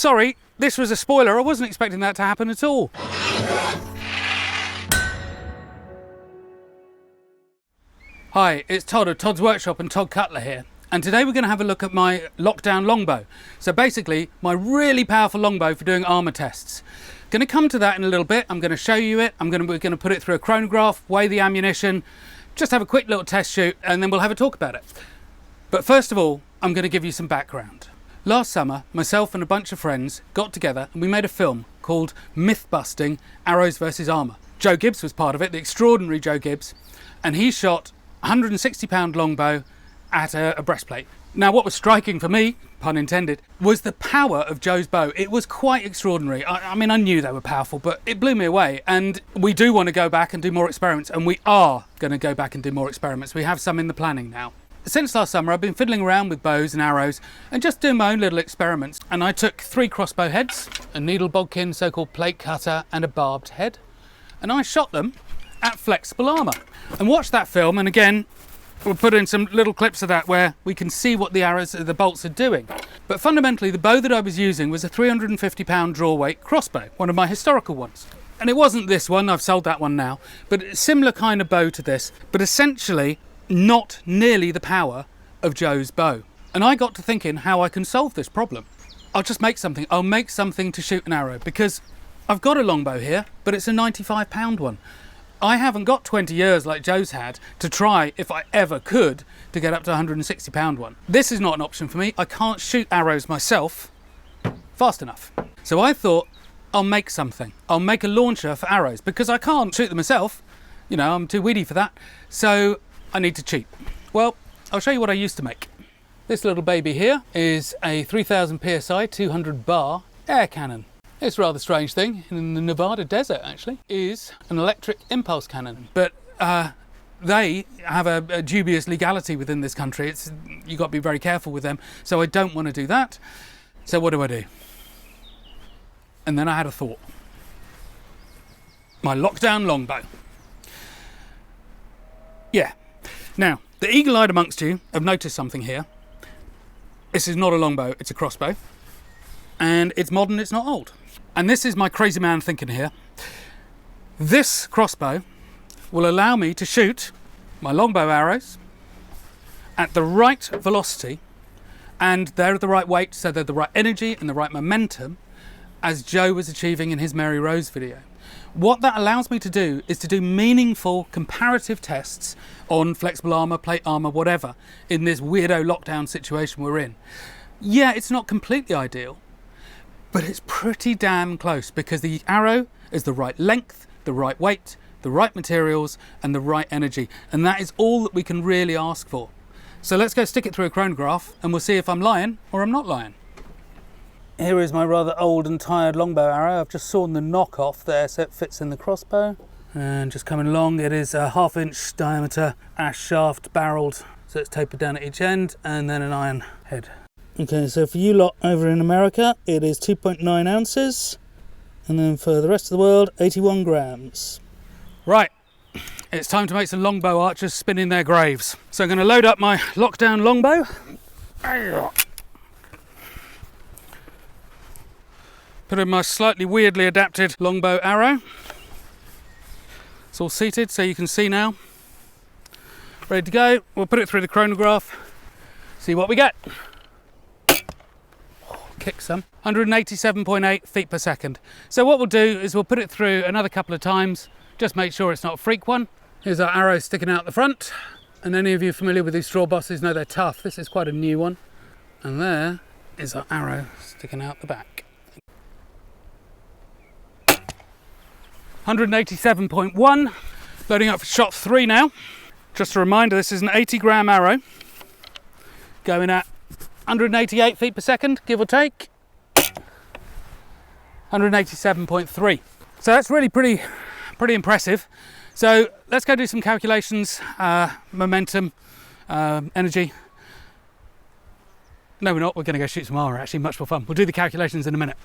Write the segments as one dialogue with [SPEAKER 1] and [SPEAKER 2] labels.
[SPEAKER 1] Sorry, this was a spoiler. I wasn't expecting that to happen at all. Hi, it's Todd of Todd's Workshop and Todd Cutler here. And today we're going to have a look at my lockdown longbow. So basically, my really powerful longbow for doing armour tests. Going to come to that in a little bit. I'm going to show you it. We're going to put it through a chronograph, weigh the ammunition, just have a quick little test shoot, and then we'll have a talk about it. But first of all, I'm going to give you some background. Last summer, myself and a bunch of friends got together and we made a film called Myth Busting Arrows versus Armour. Joe Gibbs was part of it, the extraordinary Joe Gibbs, and he shot a 160-pound longbow at a breastplate. Now, what was striking for me, pun intended, was the power of Joe's bow. It was quite extraordinary. I mean, I knew they were powerful, but it blew me away. And we do want to go back and do more experiments, and we are going to go back and do more experiments. We have some in the planning now. Since last summer, I've been fiddling around with bows and arrows and just doing my own little experiments. And I took 3 crossbow heads, a needle bodkin, so-called plate cutter, and a barbed head. And I shot them at flexible armour. And watch that film, and again, we'll put in some little clips of that where we can see what the arrows, the bolts are doing. But fundamentally, the bow that I was using was a 350-pound draw weight crossbow, one of my historical ones. And it wasn't this one, I've sold that one now, but a similar kind of bow to this, but essentially not nearly the power of Joe's bow. And I got to thinking how I can solve this problem. I'll just make something. I'll make something to shoot an arrow, because I've got a longbow here, but it's a 95-pound one. I haven't got 20 years like Joe's had to try, if I ever could, to get up to a 160-pound one. This is not an option for me. I can't shoot arrows myself fast enough. So I thought, I'll make something. I'll make a launcher for arrows, because I can't shoot them myself. You know, I'm too weedy for that. So I need to cheat. Well, I'll show you what I used to make. This little baby here is a 3000 PSI 200 bar air cannon. It's a rather strange thing in the Nevada desert, actually, is an electric impulse cannon. But they have a dubious legality within this country. You've got to be very careful with them. So I don't want to do that. So what do? And then I had a thought. My lockdown longbow. Yeah. Now, the eagle-eyed amongst you have noticed something here. This is not a longbow, it's a crossbow. And it's modern, it's not old. And this is my crazy man thinking here. This crossbow will allow me to shoot my longbow arrows at the right velocity, and they're the right weight, so they're the right energy and the right momentum, as Joe was achieving in his Mary Rose video. What that allows me to do is to do meaningful comparative tests on flexible armour, plate armour, whatever, in this weirdo lockdown situation we're in. Yeah, it's not completely ideal, but it's pretty damn close, because the arrow is the right length, the right weight, the right materials, and the right energy. And that is all that we can really ask for. So let's go stick it through a chronograph and we'll see if I'm lying or I'm not lying. Here is my rather old and tired longbow arrow. I've just sawn the knock off there so it fits in the crossbow. And just coming along, it is a 1/2 inch diameter ash shaft barreled, so it's tapered down at each end, and then an iron head. Okay, so for you lot over in America, it is 2.9 ounces, and then for the rest of the world, 81 grams. Right, it's time to make some longbow archers spin in their graves. So I'm going to load up my lockdown longbow. Put in my slightly weirdly adapted longbow arrow. It's all seated so you can see now. Ready to go. We'll put it through the chronograph, see what we get. Kick some. 187.8 feet per second. So what we'll do is we'll put it through another couple of times, just make sure it's not a freak one. Here's our arrow sticking out the front, and any of you familiar with these straw bosses know they're tough. This is quite a new one. And there is our arrow sticking out the back. 187.1, loading up for shot 3 now. Just a reminder, this is an 80-gram arrow, going at 188 feet per second, give or take. 187.3. So that's really pretty impressive. So let's go do some calculations, momentum, energy. No, we're not. We're going to go shoot some armour, actually, much more fun. We'll do the calculations in a minute.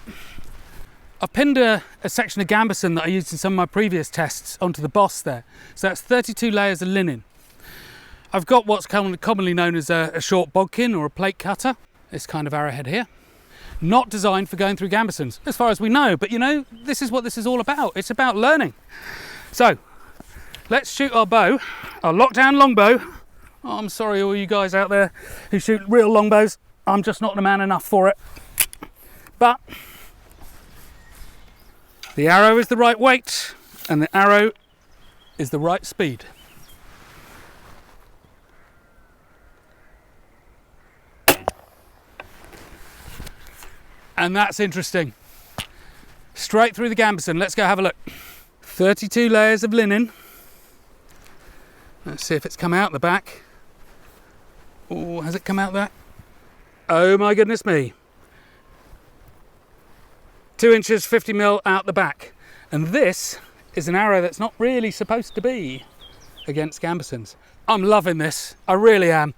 [SPEAKER 1] I've pinned a section of Gambeson that I used in some of my previous tests onto the boss there. So that's 32 layers of linen. I've got what's commonly known as a short bodkin or a plate cutter, this kind of arrowhead here. not designed for going through Gambesons, as far as we know. But you know, this is what this is all about. It's about learning. So let's shoot our bow, our lockdown longbow. Oh, I'm sorry all you guys out there who shoot real longbows. I'm just not the man enough for it. But the arrow is the right weight and the arrow is the right speed. And that's interesting. Straight through the Gambeson. Let's go have a look. 32 layers of linen. Let's see if it's come out the back. Oh, has it come out that? Oh my goodness me. 2 inches, 50 mil out the back. And this is an arrow that's not really supposed to be against Gambesons. I'm loving this. I really am.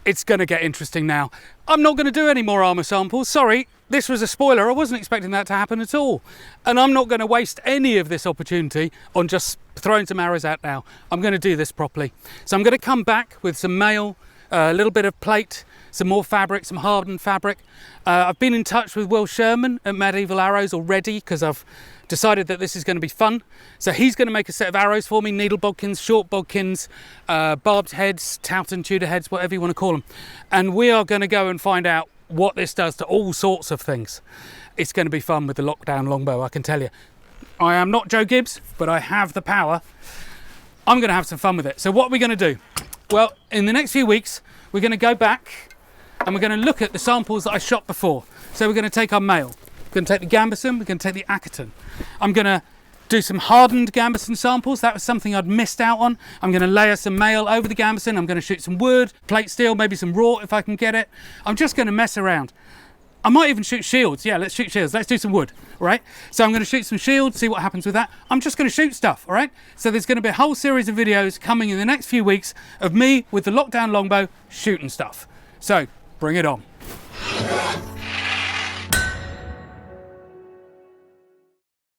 [SPEAKER 1] It's going to get interesting now. I'm not going to do any more armour samples. Sorry, this was a spoiler. I wasn't expecting that to happen at all. And I'm not going to waste any of this opportunity on just throwing some arrows out now. I'm going to do this properly. So I'm going to come back with some mail, a little bit of plate, some more fabric, some hardened fabric. I've been in touch with Will Sherman at Medieval Arrows already because I've decided that this is going to be fun. So he's going to make a set of arrows for me, needle bodkins, short bodkins, barbed heads, Towton Tudor heads, whatever you want to call them. And we are going to go and find out what this does to all sorts of things. It's going to be fun with the lockdown longbow, I can tell you. I am not Joe Gibbs, but I have the power. I'm going to have some fun with it. So what are we going to do? Well, in the next few weeks, we're going to go back and we're going to look at the samples that I shot before. So we're going to take our mail. We're going to take the Gambeson, we're going to take the Ackerton. I'm going to do some hardened Gambeson samples. That was something I'd missed out on. I'm going to layer some mail over the Gambeson. I'm going to shoot some wood, plate steel, maybe some raw if I can get it. I'm just going to mess around. I might even shoot shields. Yeah, let's shoot shields. Let's do some wood, all right? So I'm going to shoot some shields, see what happens with that. I'm just going to shoot stuff, all right? So there's going to be a whole series of videos coming in the next few weeks of me with the lockdown longbow shooting stuff. So bring it on.